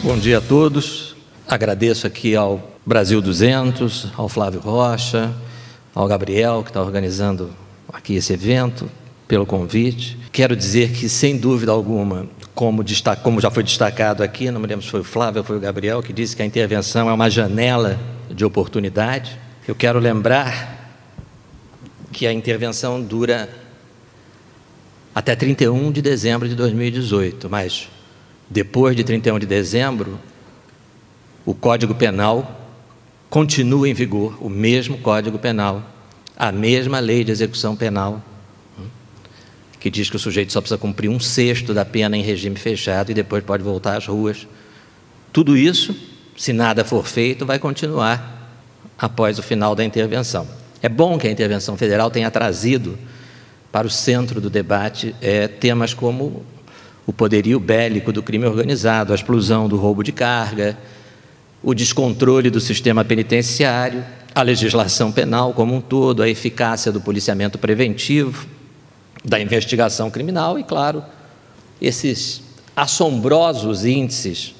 Bom dia a todos. Agradeço aqui ao Brasil 200, ao Flávio Rocha, ao Gabriel, que está organizando aqui esse evento, pelo convite. Quero dizer que, sem dúvida alguma, como já foi destacado aqui, não me lembro se foi o Flávio ou foi o Gabriel, que disse que a intervenção é uma janela de oportunidade. Eu quero lembrar que a intervenção dura até 31 de dezembro de 2018, mas depois de 31 de dezembro, o Código Penal continua em vigor, o mesmo Código Penal, a mesma lei de execução penal, que diz que o sujeito só precisa cumprir 1/6 da pena em regime fechado e depois pode voltar às ruas. Tudo isso, se nada for feito, vai continuar após o final da intervenção. É bom que a intervenção federal tenha trazido para o centro do debate temas como o poderio bélico do crime organizado, a explosão do roubo de carga, o descontrole do sistema penitenciário, a legislação penal como um todo, a eficácia do policiamento preventivo, da investigação criminal e, claro, esses assombrosos índices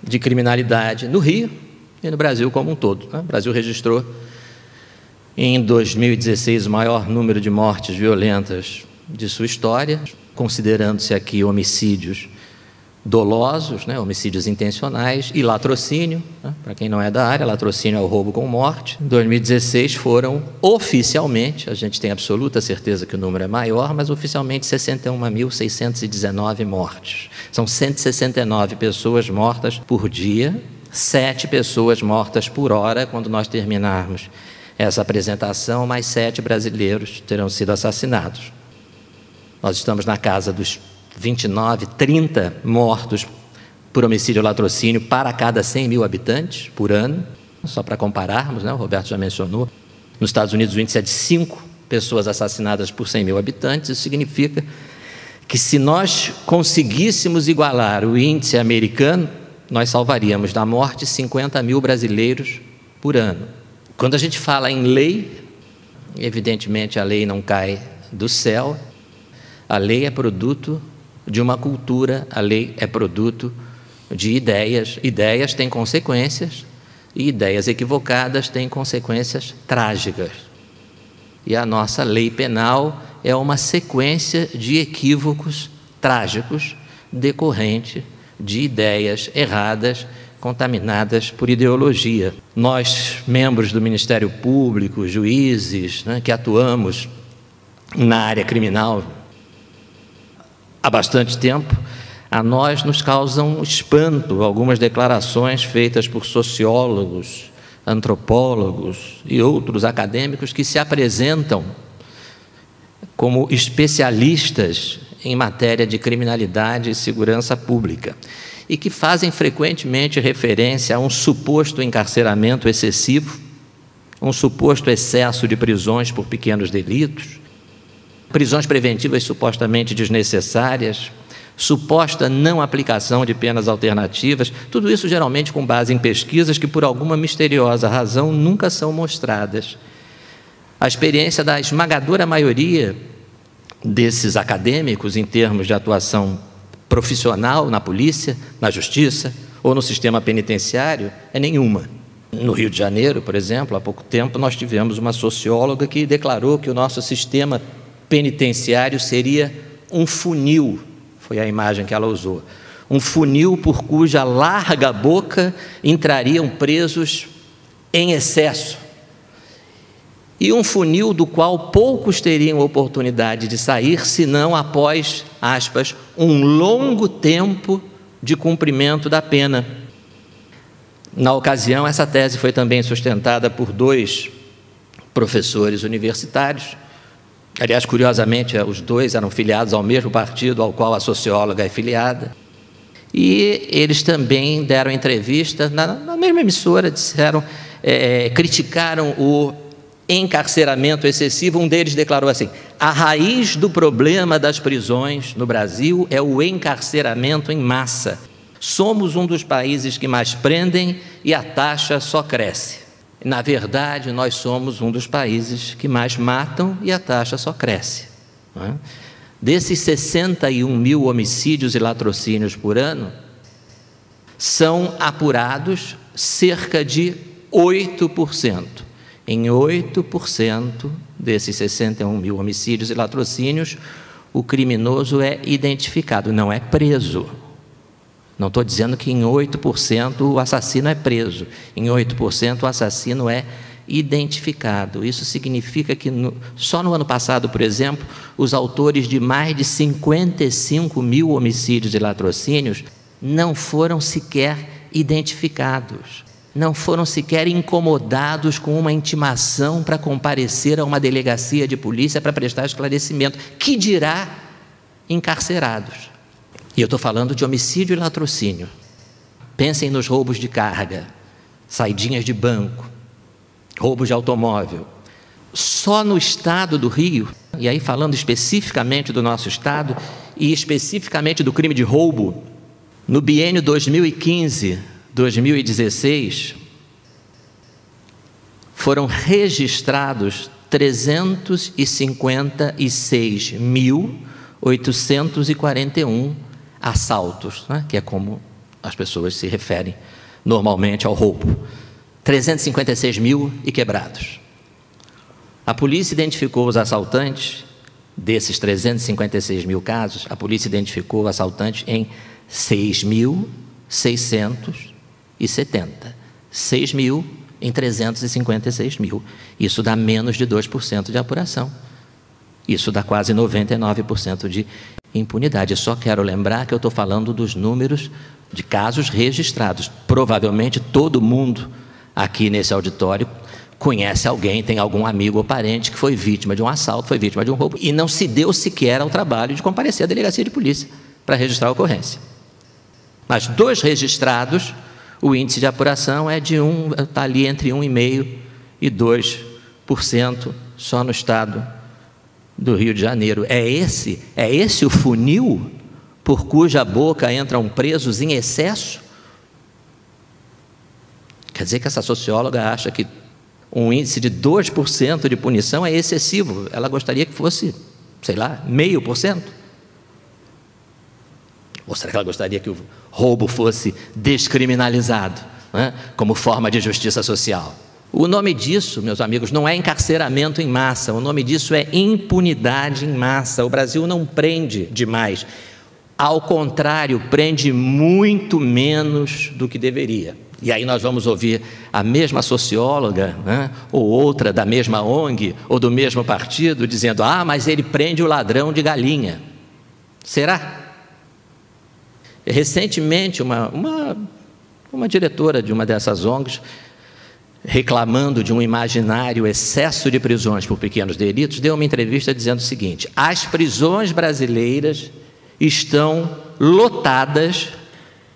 de criminalidade no Rio e no Brasil como um todo. O Brasil registrou em 2016 o maior número de mortes violentas de sua história, considerando-se aqui homicídios dolosos, homicídios intencionais e latrocínio. Para quem não é da área, latrocínio é o roubo com morte. Em 2016 foram oficialmente, a gente tem absoluta certeza que o número é maior, mas oficialmente 61.619 mortes. São 169 pessoas mortas por dia, 7 pessoas mortas por hora. Quando nós terminarmos essa apresentação, mais 7 brasileiros terão sido assassinados. Nós estamos na casa dos 29, 30 mortos por homicídio ou latrocínio para cada 100 mil habitantes por ano. Só para compararmos, o Roberto já mencionou, nos Estados Unidos o índice é de 5 pessoas assassinadas por 100 mil habitantes. Isso significa que, se nós conseguíssemos igualar o índice americano, nós salvaríamos da morte 50 mil brasileiros por ano. Quando a gente fala em lei, evidentemente a lei não cai do céu. A lei é produto de uma cultura, a lei é produto de ideias. Ideias têm consequências e ideias equivocadas têm consequências trágicas. E a nossa lei penal é uma sequência de equívocos trágicos decorrente de ideias erradas, contaminadas por ideologia. Nós, membros do Ministério Público, juízes, que atuamos na área criminal há bastante tempo, a nós nos causam espanto algumas declarações feitas por sociólogos, antropólogos e outros acadêmicos que se apresentam como especialistas em matéria de criminalidade e segurança pública e que fazem frequentemente referência a um suposto encarceramento excessivo, um suposto excesso de prisões por pequenos delitos, prisões preventivas supostamente desnecessárias, suposta não aplicação de penas alternativas, tudo isso geralmente com base em pesquisas que, por alguma misteriosa razão, nunca são mostradas. A experiência da esmagadora maioria desses acadêmicos, em termos de atuação profissional na polícia, na justiça ou no sistema penitenciário, é nenhuma. No Rio de Janeiro, por exemplo, há pouco tempo, nós tivemos uma socióloga que declarou que o nosso sistema penitenciário seria um funil, foi a imagem que ela usou, um funil por cuja larga boca entrariam presos em excesso, e um funil do qual poucos teriam oportunidade de sair, senão após, aspas, um longo tempo de cumprimento da pena. Na ocasião, essa tese foi também sustentada por 2 professores universitários. Aliás, curiosamente, os 2 eram filiados ao mesmo partido ao qual a socióloga é filiada. E eles também deram entrevista na mesma emissora, criticaram o encarceramento excessivo. Um deles declarou assim: a raiz do problema das prisões no Brasil é o encarceramento em massa. Somos um dos países que mais prendem e a taxa só cresce. Na verdade, nós somos um dos países que mais matam e a taxa só cresce. Desses 61 mil homicídios e latrocínios por ano, são apurados cerca de 8%. Em 8% desses 61 mil homicídios e latrocínios, o criminoso é identificado, não é preso. Não estou dizendo que em 8% o assassino é preso. Em 8% o assassino é identificado. Isso significa que só no ano passado, por exemplo, os autores de mais de 55 mil homicídios e latrocínios não foram sequer identificados, não foram sequer incomodados com uma intimação para comparecer a uma delegacia de polícia para prestar esclarecimento, que dirá encarcerados. E eu estou falando de homicídio e latrocínio. Pensem nos roubos de carga, saidinhas de banco, roubos de automóvel. Só no estado do Rio, e aí falando especificamente do nosso estado, e especificamente do crime de roubo, no biênio 2015-2016, foram registrados 356.841 assaltos, né? Que é como as pessoas se referem normalmente ao roubo. 356 mil e quebrados. A polícia identificou os assaltantes, desses 356 mil casos, a polícia identificou assaltantes em 6.670. 6 mil em 356 mil. Isso dá menos de 2% de apuração. Isso dá quase 99% de impunidade. Eu só quero lembrar que eu estou falando dos números de casos registrados. Provavelmente todo mundo aqui nesse auditório conhece alguém, tem algum amigo ou parente que foi vítima de um assalto, foi vítima de um roubo e não se deu sequer ao trabalho de comparecer à delegacia de polícia para registrar a ocorrência. Mas dos registrados, o índice de apuração é de está ali entre 1,5% e 2% só no estado do Rio de Janeiro. É esse o funil por cuja boca entram presos em excesso? Quer dizer que essa socióloga acha que um índice de 2% de punição é excessivo. Ela gostaria que fosse, sei lá, 0,5%? Ou será que ela gostaria que o roubo fosse descriminalizado, né, como forma de justiça social? O nome disso, meus amigos, não é encarceramento em massa, o nome disso é impunidade em massa. O Brasil não prende demais. Ao contrário, prende muito menos do que deveria. E aí nós vamos ouvir a mesma socióloga, né, ou outra da mesma ONG, ou do mesmo partido, dizendo: ah, mas ele prende o ladrão de galinha. Será? Recentemente, uma diretora de uma dessas ONGs, reclamando de um imaginário excesso de prisões por pequenos delitos, deu uma entrevista dizendo o seguinte: as prisões brasileiras estão lotadas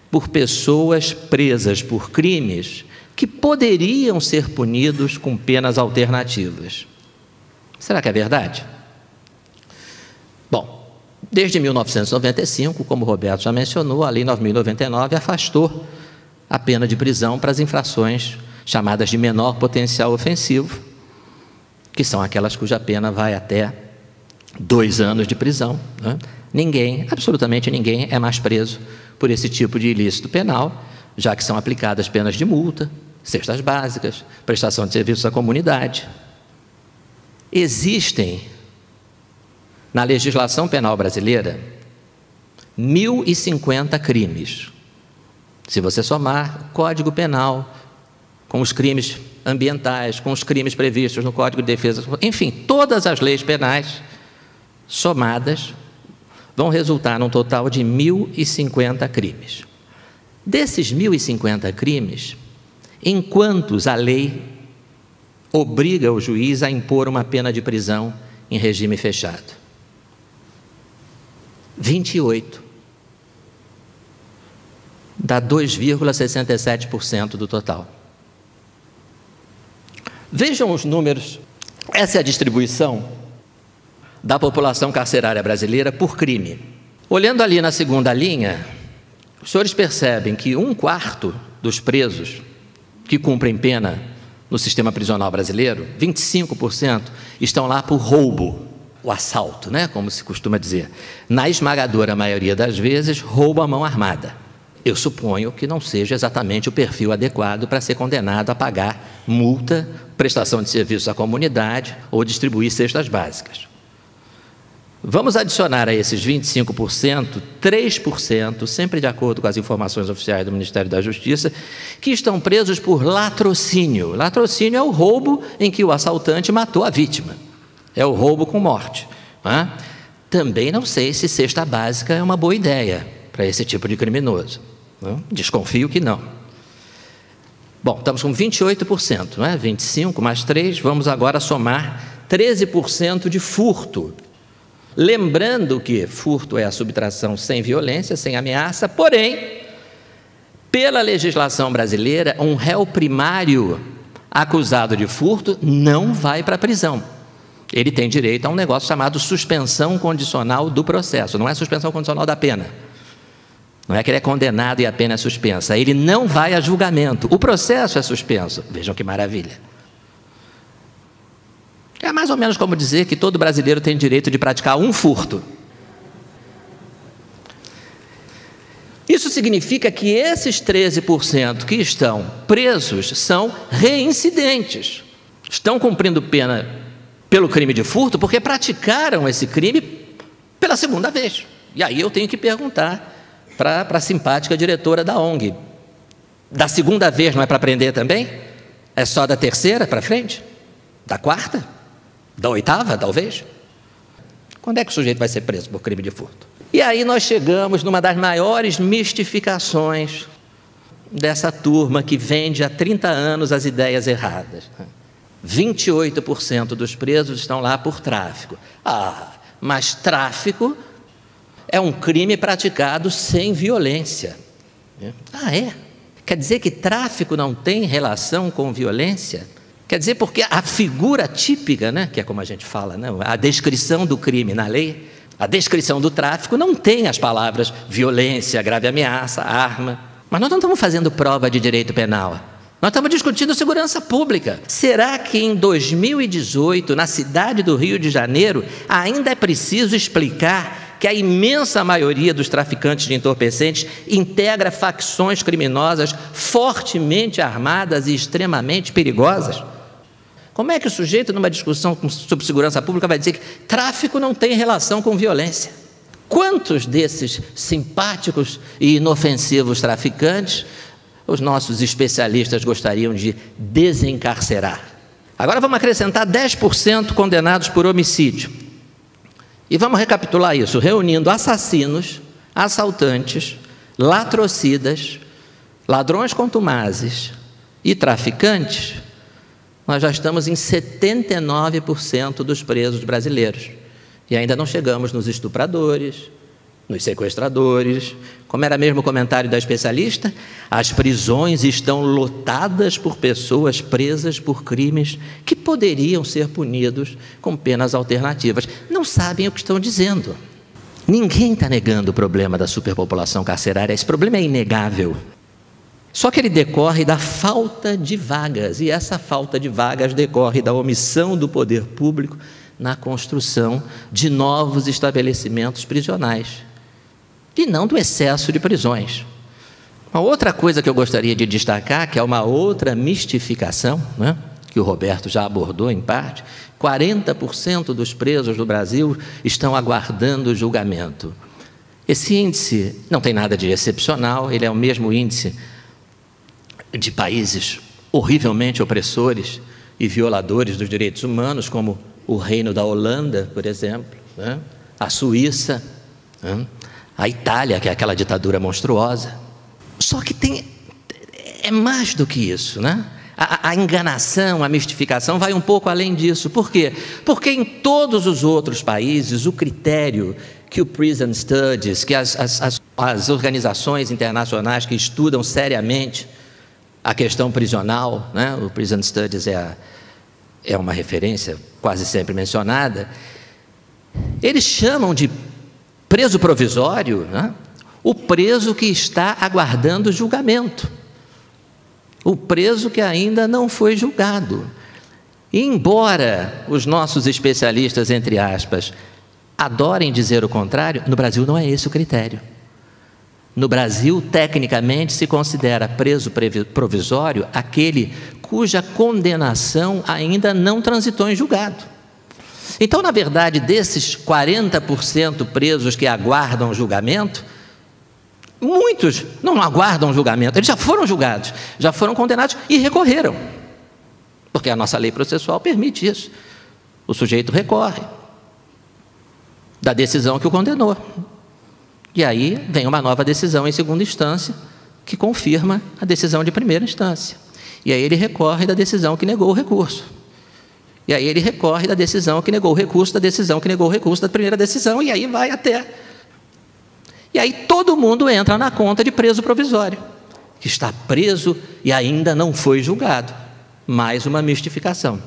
por pessoas presas por crimes que poderiam ser punidos com penas alternativas. Será que é verdade? Bom, desde 1995, como o Roberto já mencionou, a Lei 9.099 afastou a pena de prisão para as infrações chamadas de menor potencial ofensivo, que são aquelas cuja pena vai até 2 anos de prisão, né? Absolutamente ninguém é mais preso por esse tipo de ilícito penal, já que são aplicadas penas de multa, cestas básicas, prestação de serviços à comunidade. Existem, na legislação penal brasileira, 1.050 crimes. Se você somar o Código Penal com os crimes ambientais, com os crimes previstos no Código de Defesa, enfim, todas as leis penais somadas vão resultar num total de 1.050 crimes. Desses 1.050 crimes, em quantos a lei obriga o juiz a impor uma pena de prisão em regime fechado? 28. Dá 2,67% do total. Vejam os números. Essa é a distribuição da população carcerária brasileira por crime. Olhando ali na segunda linha, os senhores percebem que 1/4 dos presos que cumprem pena no sistema prisional brasileiro, 25%, estão lá por roubo, o assalto, né, como se costuma dizer. Na esmagadora maioria das vezes, roubo à mão armada. eu suponho que não seja exatamente o perfil adequado para ser condenado a pagar multa, prestação de serviços à comunidade ou distribuir cestas básicas. Vamos adicionar a esses 25%, 3%, sempre de acordo com as informações oficiais do Ministério da Justiça, que estão presos por latrocínio. Latrocínio é o roubo em que o assaltante matou a vítima. É o roubo com morte. Também não sei se cesta básica é uma boa ideia para esse tipo de criminoso. Desconfio que não. Bom, estamos com 28%, 25 mais 3, vamos agora somar 13% de furto. Lembrando que furto é a subtração sem violência, sem ameaça, porém, pela legislação brasileira, um réu primário acusado de furto não vai para a prisão. Ele tem direito a um negócio chamado suspensão condicional do processo, não é suspensão condicional da pena. Não é que ele é condenado e a pena é suspensa, ele não vai a julgamento, o processo é suspenso. Vejam que maravilha. É mais ou menos como dizer que todo brasileiro tem direito de praticar um furto. Isso significa que esses 13% que estão presos são reincidentes. Estão cumprindo pena pelo crime de furto porque praticaram esse crime pela segunda vez. E aí eu tenho que perguntar para a simpática diretora da ONG: da segunda vez não é para prender também? É só da terceira para frente? Da quarta? Da oitava, talvez? Quando é que o sujeito vai ser preso por crime de furto? E aí nós chegamos numa das maiores mistificações dessa turma que vende há 30 anos as ideias erradas. 28% dos presos estão lá por tráfico. Mas tráfico é um crime praticado sem violência. É? Quer dizer que tráfico não tem relação com violência? Quer dizer, porque a figura típica, que é como a gente fala, a descrição do crime na lei, a descrição do tráfico não tem as palavras violência, grave ameaça, arma. Mas nós não estamos fazendo prova de direito penal. Nós estamos discutindo segurança pública. Será que em 2018, na cidade do Rio de Janeiro, ainda é preciso explicar que a imensa maioria dos traficantes de entorpecentes integra facções criminosas fortemente armadas e extremamente perigosas? Como é que o sujeito, numa discussão sobre segurança pública, vai dizer que tráfico não tem relação com violência? Quantos desses simpáticos e inofensivos traficantes os nossos especialistas gostariam de desencarcerar? Agora vamos acrescentar 10% condenados por homicídio. E vamos recapitular isso, reunindo assassinos, assaltantes, latrocidas, ladrões contumazes e traficantes. Nós já estamos em 79% dos presos brasileiros. E ainda não chegamos nos estupradores, nos sequestradores. Como era mesmo o comentário da especialista, as prisões estão lotadas por pessoas presas por crimes que poderiam ser punidos com penas alternativas. Não sabem o que estão dizendo. Ninguém está negando o problema da superpopulação carcerária. Esse problema é inegável. Só que ele decorre da falta de vagas, e essa falta de vagas decorre da omissão do poder público na construção de novos estabelecimentos prisionais, e não do excesso de prisões. Uma outra coisa que eu gostaria de destacar, que é uma outra mistificação, que o Roberto já abordou em parte: 40% dos presos do Brasil estão aguardando julgamento. Esse índice não tem nada de excepcional, ele é o mesmo índice de países horrivelmente opressores e violadores dos direitos humanos, como o Reino da Holanda, por exemplo, a Suíça, a Itália, que é aquela ditadura monstruosa. Só que é mais do que isso, A enganação, a mistificação vai um pouco além disso. Por quê? Porque em todos os outros países, o critério que o Prison Studies, que as organizações internacionais que estudam seriamente a questão prisional, o Prison Studies é uma referência quase sempre mencionada, eles chamam de preso provisório o preso que está aguardando julgamento, o preso que ainda não foi julgado. E embora os nossos especialistas, entre aspas, adorem dizer o contrário, no Brasil não é esse o critério. No Brasil, tecnicamente, se considera preso provisório aquele cuja condenação ainda não transitou em julgado. Então, na verdade, desses 40% presos que aguardam julgamento, muitos não aguardam julgamento, eles já foram julgados, já foram condenados e recorreram, porque a nossa lei processual permite isso. O sujeito recorre da decisão que o condenou. E aí vem uma nova decisão em segunda instância, que confirma a decisão de primeira instância. E aí ele recorre da decisão que negou o recurso. E aí ele recorre da decisão que negou o recurso, da decisão que negou o recurso da primeira decisão, e aí vai até. E aí todo mundo entra na conta de preso provisório, que está preso e ainda não foi julgado. Mais uma mistificação.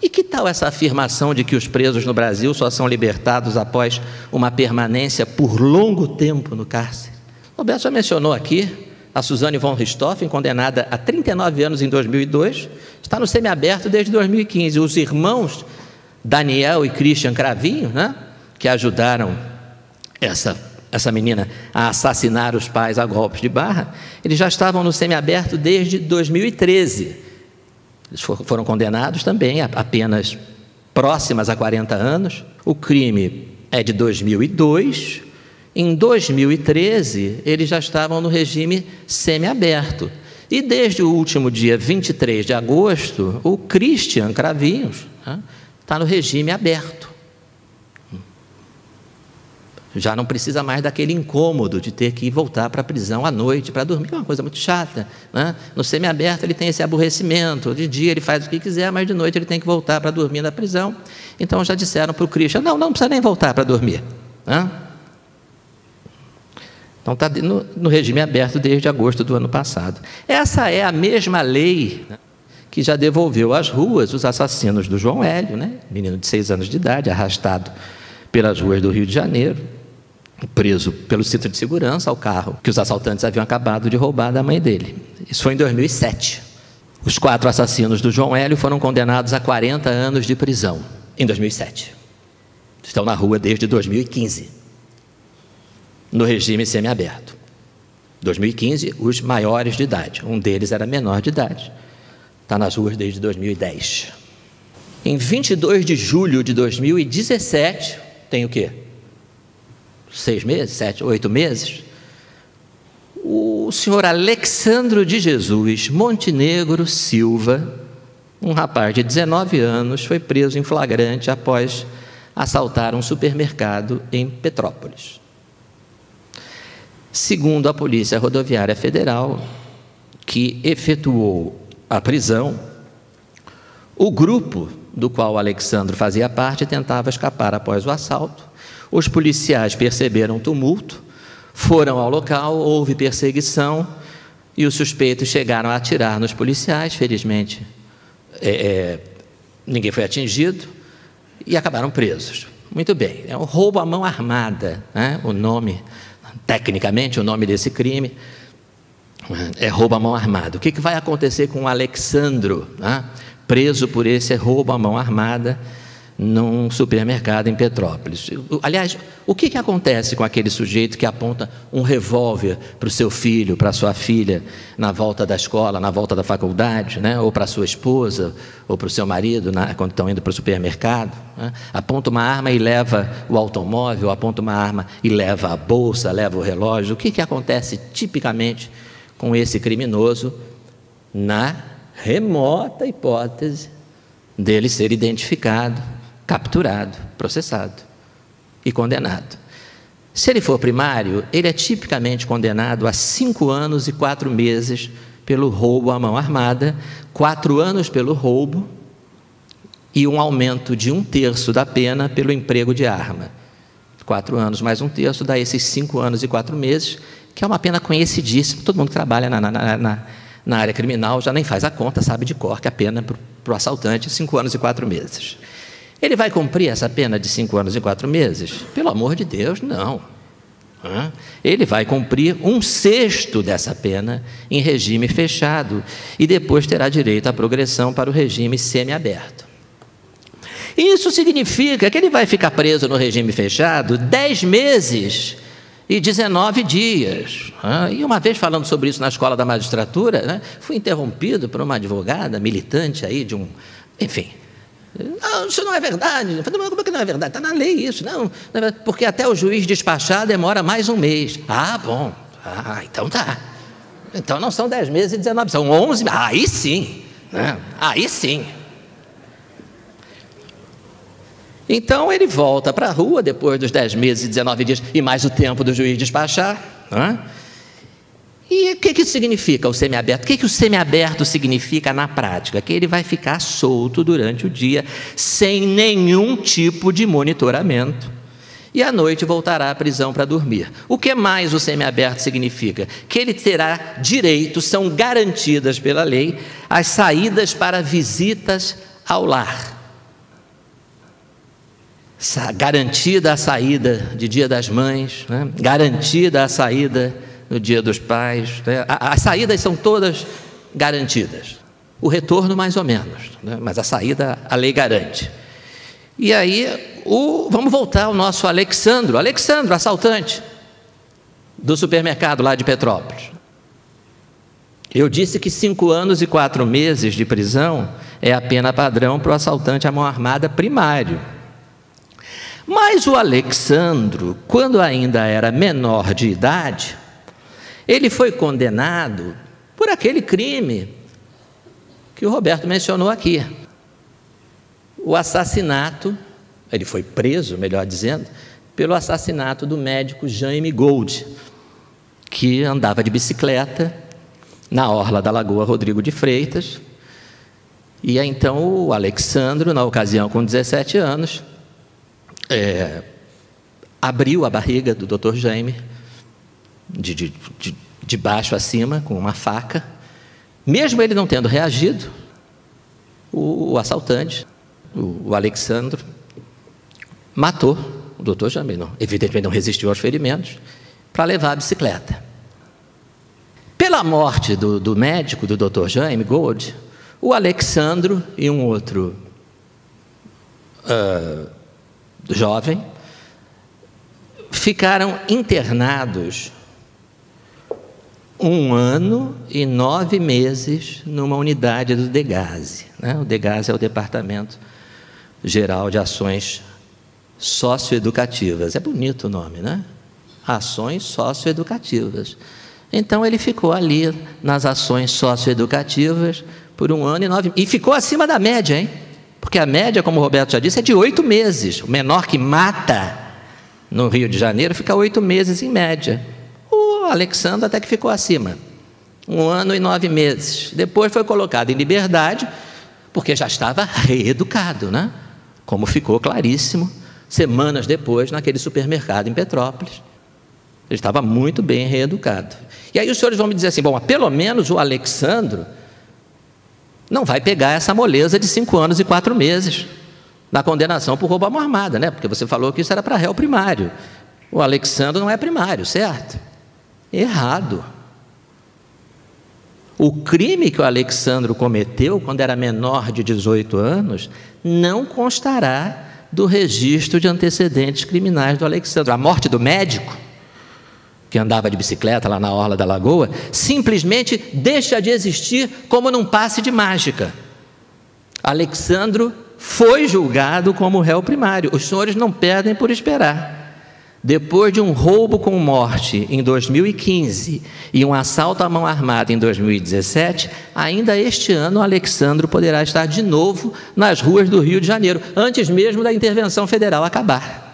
E que tal essa afirmação de que os presos no Brasil só são libertados após uma permanência por longo tempo no cárcere? O Roberto já mencionou aqui a Suzane von Richthofen, condenada a 39 anos em 2002, está no semiaberto desde 2015. Os irmãos Daniel e Christian Cravinho, né, que ajudaram essa menina a assassinar os pais a golpes de barra, eles já estavam no semiaberto desde 2013. Eles foram condenados também a penas próximas a 40 anos. O crime é de 2002. Em 2013, eles já estavam no regime semiaberto. E desde o último dia 23 de agosto, o Christian Cravinhos está no regime aberto. Já não precisa mais daquele incômodo de ter que voltar para a prisão à noite para dormir, que é uma coisa muito chata, né? No semiaberto ele tem esse aborrecimento, de dia ele faz o que quiser, mas de noite ele tem que voltar para dormir na prisão. Então já disseram para o Christian, não precisa nem voltar para dormir, né? Então está no regime aberto desde agosto do ano passado. Essa é a mesma lei, né, que já devolveu às ruas os assassinos do João Hélio, né? Menino de 6 anos de idade, arrastado pelas ruas do Rio de Janeiro, preso pelo cinto de segurança ao carro que os assaltantes haviam acabado de roubar da mãe dele. Isso foi em 2007. Os 4 assassinos do João Hélio foram condenados a 40 anos de prisão em 2007. Estão na rua desde 2015, no regime semiaberto. 2015, os maiores de idade. Um deles era menor de idade. Está nas ruas desde 2010. Em 22 de julho de 2017, tem o quê? 6 meses, 7, 8 meses, o senhor Alexandro de Jesus Montenegro Silva, um rapaz de 19 anos, foi preso em flagrante após assaltar um supermercado em Petrópolis. Segundo a Polícia Rodoviária Federal, que efetuou a prisão, o grupo do qual o Alexandro fazia parte tentava escapar após o assalto. Os policiais perceberam o tumulto, foram ao local, houve perseguição e os suspeitos chegaram a atirar nos policiais. Felizmente, ninguém foi atingido e acabaram presos. Muito bem, é um roubo à mão armada, né? O nome, tecnicamente, o nome desse crime é roubo à mão armada. O que vai acontecer com o Alexandro, né, preso por esse roubo à mão armada num supermercado em Petrópolis? Aliás, o que acontece com aquele sujeito que aponta um revólver para o seu filho, para a sua filha, na volta da escola, na volta da faculdade, né? Ou para a sua esposa, ou para o seu marido, quando estão indo para o supermercado, né? Aponta uma arma e leva o automóvel, aponta uma arma e leva a bolsa, leva o relógio. O que acontece tipicamente com esse criminoso na remota hipótese dele ser identificado, capturado, processado e condenado? Se ele for primário, ele é tipicamente condenado a 5 anos e 4 meses pelo roubo à mão armada, 4 anos pelo roubo e um aumento de 1/3 da pena pelo emprego de arma. 4 anos mais 1/3 dá esses 5 anos e 4 meses, que é uma pena conhecidíssima. Todo mundo que trabalha na área criminal já nem faz a conta, sabe de cor que a pena para o assaltante é 5 anos e 4 meses. Ele vai cumprir essa pena de 5 anos e 4 meses? Pelo amor de Deus, não. Ele vai cumprir 1/6 dessa pena em regime fechado e depois terá direito à progressão para o regime semiaberto. Isso significa que ele vai ficar preso no regime fechado 10 meses e 19 dias. E uma vez falando sobre isso na escola da magistratura, né, fui interrompido por uma advogada militante aí de um... Enfim, não, isso não é verdade. Eu falei, como é que não é verdade? Está na lei isso. Não, porque até o juiz despachar demora mais um mês. Ah, bom. Então tá. Então não são 10 meses e 19, são 11. Aí sim. Né? Aí sim. Então ele volta para a rua depois dos 10 meses e 19 dias e mais o tempo do juiz despachar. Né? E o que isso significa, o semiaberto? O que o semiaberto significa na prática? Que ele vai ficar solto durante o dia, sem nenhum tipo de monitoramento. E à noite voltará à prisão para dormir. O que mais o semiaberto significa? Que ele terá direito, são garantidas pela lei, as saídas para visitas ao lar. Garantida a saída de Dia das Mães, né? Garantida a saída no Dia dos Pais, né? As saídas são todas garantidas. O retorno mais ou menos, né? Mas a saída a lei garante. E aí, vamos voltar ao nosso Alexandro, assaltante do supermercado lá de Petrópolis. Eu disse que 5 anos e 4 meses de prisão é a pena padrão para o assaltante à mão armada primário. Mas o Alexandro, quando ainda era menor de idade, ele foi condenado por aquele crime que o Roberto mencionou aqui. O assassinato, ele foi preso, melhor dizendo, pelo assassinato do médico Jaime Gold, que andava de bicicleta na orla da Lagoa Rodrigo de Freitas. E aí, então o Alexandro, na ocasião com 17 anos, abriu a barriga do Dr. Jaime, de baixo a cima, com uma faca. Mesmo ele não tendo reagido, o assaltante, o Alexandro, matou o Dr. Jaime. Evidentemente não resistiu aos ferimentos, para levar a bicicleta. Pela morte do médico, do Dr. Jaime Gold, o Alexandro e um outro jovem ficaram internados 1 ano e 9 meses numa unidade do DEGASE. Né? O DEGASE é o Departamento Geral de Ações Socioeducativas. É bonito o nome, né? Ações Socioeducativas. Então ele ficou ali nas ações socioeducativas por 1 ano e 9 meses. E ficou acima da média, hein? Porque a média, como o Roberto já disse, é de 8 meses. O menor que mata no Rio de Janeiro fica 8 meses em média. O Alexandre até que ficou acima. 1 ano e 9 meses. Depois foi colocado em liberdade, porque já estava reeducado, né? Como ficou claríssimo semanas depois naquele supermercado em Petrópolis. Ele estava muito bem reeducado. E aí os senhores vão me dizer assim, bom, pelo menos o Alexandre não vai pegar essa moleza de 5 anos e 4 meses na condenação por roubo à mão armada, né? Porque você falou que isso era para réu primário. O Alexandre não é primário, certo? Errado. O crime que o Alexandre cometeu quando era menor de 18 anos não constará do registro de antecedentes criminais do Alexandre. A morte do médico, que andava de bicicleta lá na orla da lagoa, simplesmente deixa de existir como num passe de mágica. Alexandre foi julgado como réu primário. Os senhores não perdem por esperar. Depois de um roubo com morte em 2015 e um assalto à mão armada em 2017, ainda este ano o Alexandre poderá estar de novo nas ruas do Rio de Janeiro, antes mesmo da intervenção federal acabar.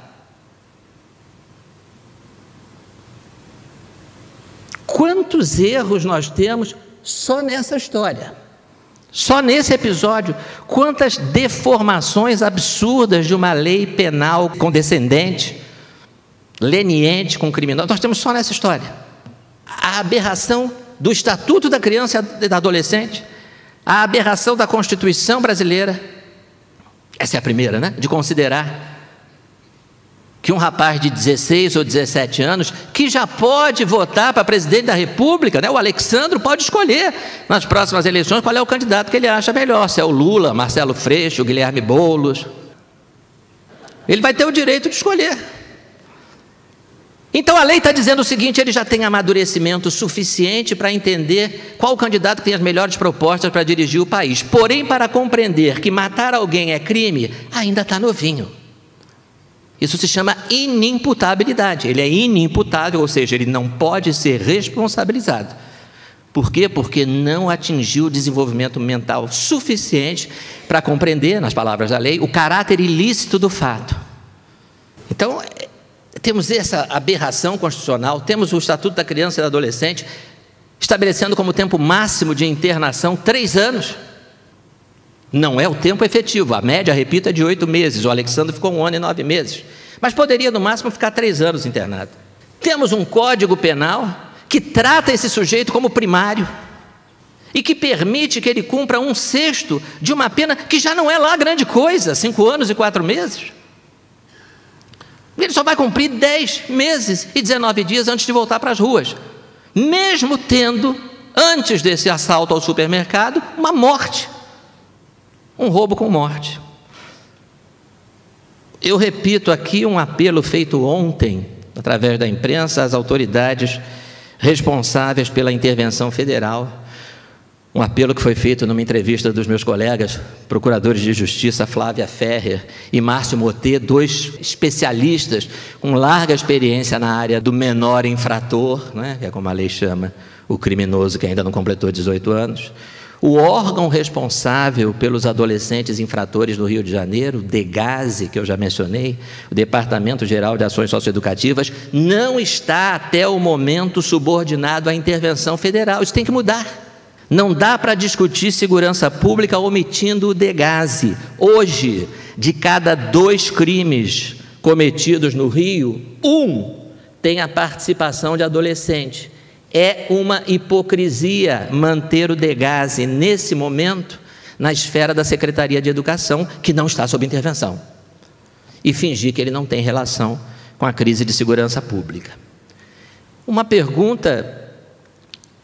Quantos erros nós temos só nessa história? Só nesse episódio, quantas deformações absurdas de uma lei penal condescendente, leniente com o criminoso, nós temos só nessa história. A aberração do Estatuto da Criança e da Adolescente, a aberração da Constituição brasileira, essa é a primeira, né? De considerar que um rapaz de 16 ou 17 anos, que já pode votar para presidente da República, né? O Alexandre pode escolher nas próximas eleições qual é o candidato que ele acha melhor, se é o Lula, Marcelo Freixo, Guilherme Boulos. Ele vai ter o direito de escolher. Então a lei está dizendo o seguinte: ele já tem amadurecimento suficiente para entender qual candidato tem as melhores propostas para dirigir o país. Porém, para compreender que matar alguém é crime, ainda está novinho. Isso se chama inimputabilidade. Ele é inimputável, ou seja, ele não pode ser responsabilizado. Por quê? Porque não atingiu o desenvolvimento mental suficiente para compreender, nas palavras da lei, o caráter ilícito do fato. Então, temos essa aberração constitucional, temos o Estatuto da Criança e do Adolescente estabelecendo como tempo máximo de internação 3 anos. Não é o tempo efetivo, a média, repito, é de 8 meses. O Alexandre ficou 1 ano e 9 meses, mas poderia no máximo ficar 3 anos internado. Temos um Código Penal que trata esse sujeito como primário e que permite que ele cumpra 1/6 de uma pena que já não é lá grande coisa, 5 anos e 4 meses. Ele só vai cumprir 10 meses e 19 dias antes de voltar para as ruas, mesmo tendo, antes desse assalto ao supermercado, uma morte, um roubo com morte. Eu repito aqui um apelo feito ontem, através da imprensa, às autoridades responsáveis pela intervenção federal. Um apelo que foi feito numa entrevista dos meus colegas, procuradores de justiça Flávia Ferrer e Márcio Motê, 2 especialistas com larga experiência na área do menor infrator, né, que é como a lei chama o criminoso que ainda não completou 18 anos. O órgão responsável pelos adolescentes infratores no Rio de Janeiro, o DEGASE, que eu já mencionei, o Departamento Geral de Ações Socioeducativas, não está até o momento subordinado à intervenção federal. Isso tem que mudar. Não dá para discutir segurança pública omitindo o DEGASE. Hoje, de cada 2 crimes cometidos no Rio, 1 tem a participação de adolescente. É uma hipocrisia manter o DEGASE, nesse momento, na esfera da Secretaria de Educação, que não está sob intervenção, e fingir que ele não tem relação com a crise de segurança pública. Uma pergunta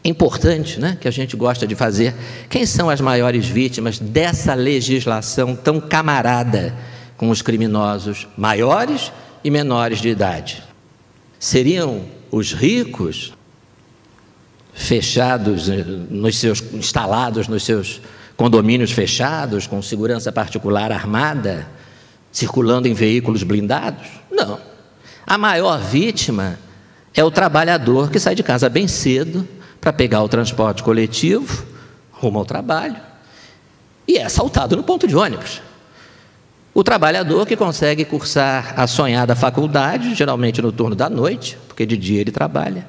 importante, né, que a gente gosta de fazer: quem são as maiores vítimas dessa legislação tão camarada com os criminosos maiores e menores de idade? Seriam os ricos, fechados instalados nos seus condomínios fechados, com segurança particular armada, circulando em veículos blindados? Não. A maior vítima é o trabalhador que sai de casa bem cedo para pegar o transporte coletivo, rumo ao trabalho, e é assaltado no ponto de ônibus. O trabalhador que consegue cursar a sonhada faculdade, geralmente no turno da noite, porque de dia ele trabalha,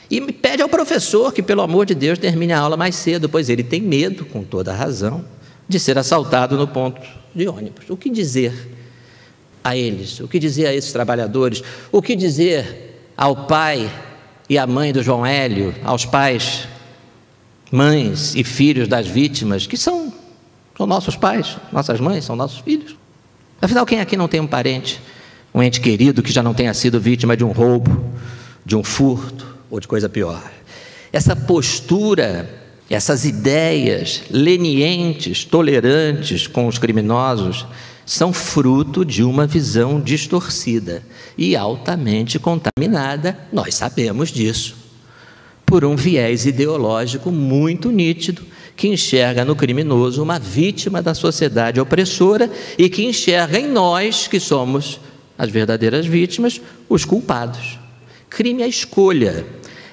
e pede ao professor que, pelo amor de Deus, termine a aula mais cedo, pois ele tem medo, com toda a razão, de ser assaltado no ponto de ônibus. O que dizer a eles? O que dizer a esses trabalhadores? O que dizer ao pai e à mãe do João Hélio, aos pais, mães e filhos das vítimas, que são nossos pais, nossas mães, são nossos filhos? Afinal, quem aqui não tem um parente, um ente querido que já não tenha sido vítima de um roubo, de um furto ou de coisa pior? Essa postura, essas ideias lenientes, tolerantes com os criminosos, são fruto de uma visão distorcida e altamente contaminada, nós sabemos disso, por um viés ideológico muito nítido, que enxerga no criminoso uma vítima da sociedade opressora e que enxerga em nós, que somos as verdadeiras vítimas, os culpados. Crime é escolha.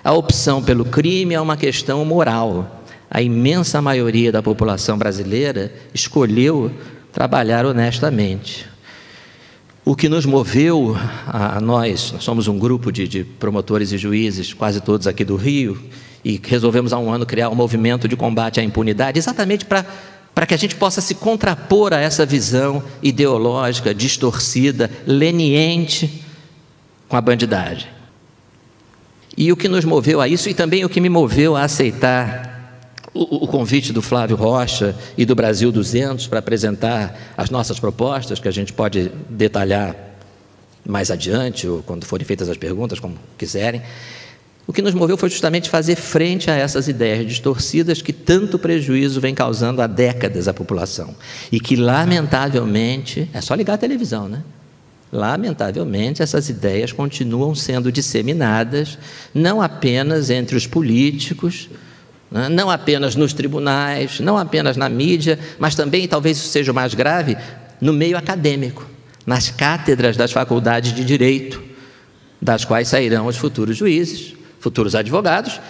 A opção pelo crime é uma questão moral. A imensa maioria da população brasileira escolheu trabalhar honestamente. O que nos moveu a nós somos um grupo de promotores e juízes, quase todos aqui do Rio, e resolvemos há um ano criar um movimento de combate à impunidade, exatamente para que a gente possa se contrapor a essa visão ideológica, distorcida, leniente com a bandidagem. E o que nos moveu a isso, e também o que me moveu a aceitar o convite do Flávio Rocha e do Brasil 200 para apresentar as nossas propostas, que a gente pode detalhar mais adiante, ou quando forem feitas as perguntas, como quiserem. O que nos moveu foi justamente fazer frente a essas ideias distorcidas que tanto prejuízo vem causando há décadas à população. E que, lamentavelmente, é só ligar a televisão, né? lamentavelmente, essas ideias continuam sendo disseminadas, não apenas entre os políticos, não apenas nos tribunais, não apenas na mídia, mas também, talvez isso seja o mais grave, no meio acadêmico, nas cátedras das faculdades de Direito, das quais sairão os futuros juízes, futuros advogados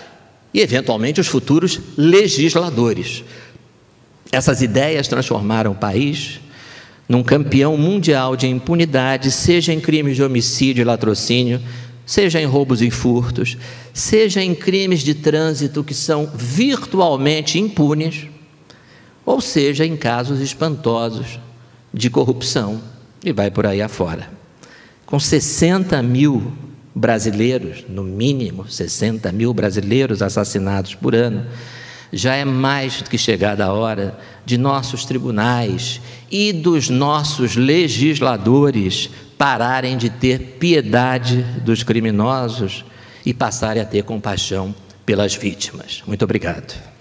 e, eventualmente, os futuros legisladores. Essas ideias transformaram o país num campeão mundial de impunidade, seja em crimes de homicídio e latrocínio, seja em roubos e furtos, seja em crimes de trânsito que são virtualmente impunes, ou seja em casos espantosos de corrupção, e vai por aí afora. Com 60 mil brasileiros, no mínimo 60 mil brasileiros assassinados por ano, já é mais do que chegada a hora de nossos tribunais e dos nossos legisladores pararem de ter piedade dos criminosos e passarem a ter compaixão pelas vítimas. Muito obrigado.